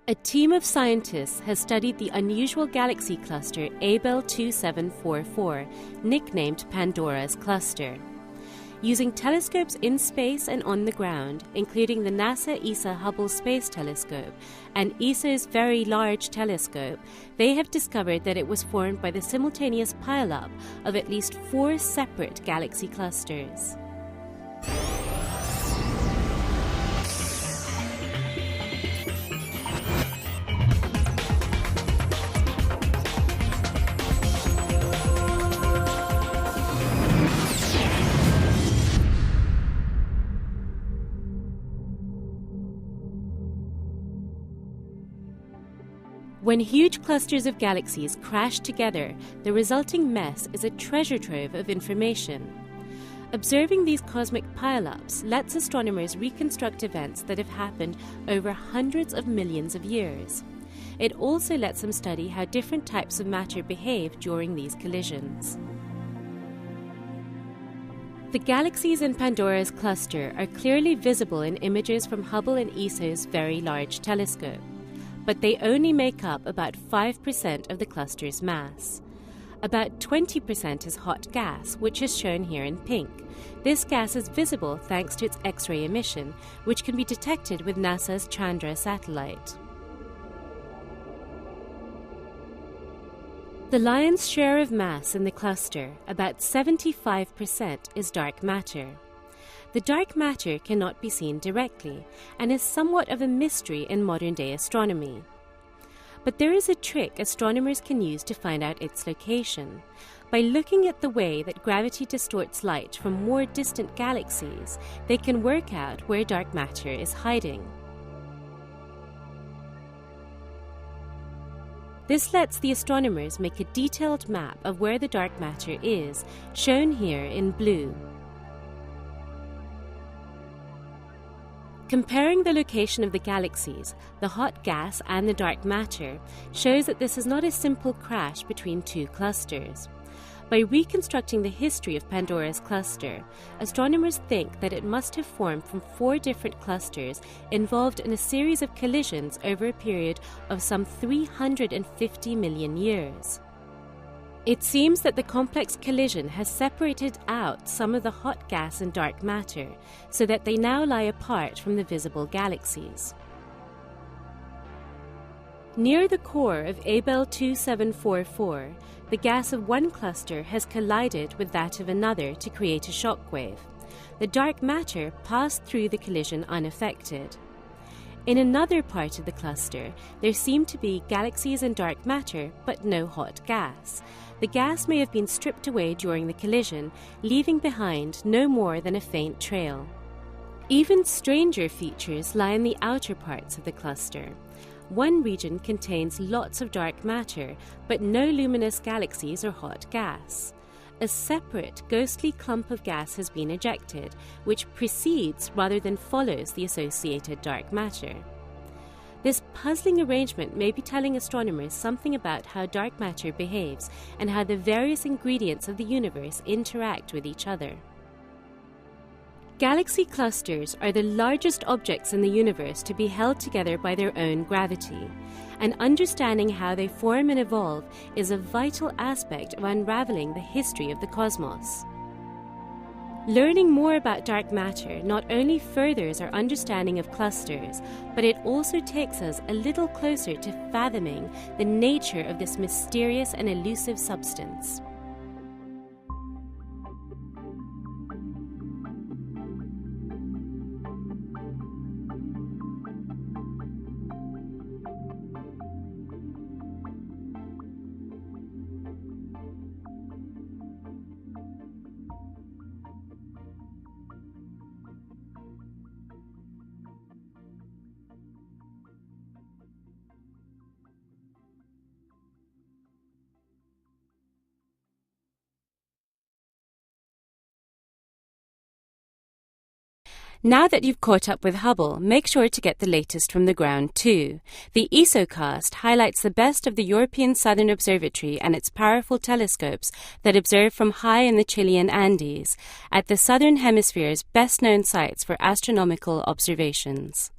A team of scientists has studied the unusual galaxy cluster Abell 2744, nicknamed Pandora's Cluster. Using telescopes in space and on the ground, including the NASA ESA Hubble Space Telescope and ESA's Very Large Telescope, they have discovered that it was formed by the simultaneous pileup of at least 4 separate galaxy clusters. When huge clusters of galaxies crash together, the resulting mess is a treasure trove of information. Observing these cosmic pileups lets astronomers reconstruct events that have happened over hundreds of millions of years. It also lets them study how different types of matter behave during these collisions. The galaxies in Pandora's cluster are clearly visible in images from Hubble and ESA's Very Large Telescope, but they only make up about 5% of the cluster's mass. About 20% is hot gas, which is shown here in pink. This gas is visible thanks to its X-ray emission, which can be detected with NASA's Chandra satellite. The lion's share of mass in the cluster, about 75%, is dark matter. The dark matter cannot be seen directly and is somewhat of a mystery in modern-day astronomy. But there is a trick astronomers can use to find out its location. By looking at the way that gravity distorts light from more distant galaxies, they can work out where dark matter is hiding. This lets the astronomers make a detailed map of where the dark matter is, shown here in blue. Comparing the location of the galaxies, the hot gas and the dark matter shows that this is not a simple crash between two clusters. By reconstructing the history of Pandora's cluster, astronomers think that it must have formed from 4 different clusters involved in a series of collisions over a period of some 350 million years. It seems that the complex collision has separated out some of the hot gas and dark matter, so that they now lie apart from the visible galaxies. Near the core of Abell 2744, the gas of one cluster has collided with that of another to create a shockwave. The dark matter passed through the collision unaffected. In another part of the cluster, there seem to be galaxies and dark matter, but no hot gas. The gas may have been stripped away during the collision, leaving behind no more than a faint trail. Even stranger features lie in the outer parts of the cluster. One region contains lots of dark matter, but no luminous galaxies or hot gas. A separate, ghostly clump of gas has been ejected, which precedes rather than follows the associated dark matter. This puzzling arrangement may be telling astronomers something about how dark matter behaves and how the various ingredients of the universe interact with each other. Galaxy clusters are the largest objects in the universe to be held together by their own gravity, and understanding how they form and evolve is a vital aspect of unraveling the history of the cosmos. Learning more about dark matter not only furthers our understanding of clusters, but it also takes us a little closer to fathoming the nature of this mysterious and elusive substance. Now that you've caught up with Hubble, make sure to get the latest from the ground too. The ESOcast highlights the best of the European Southern Observatory and its powerful telescopes that observe from high in the Chilean Andes, at the Southern Hemisphere's best-known sites for astronomical observations.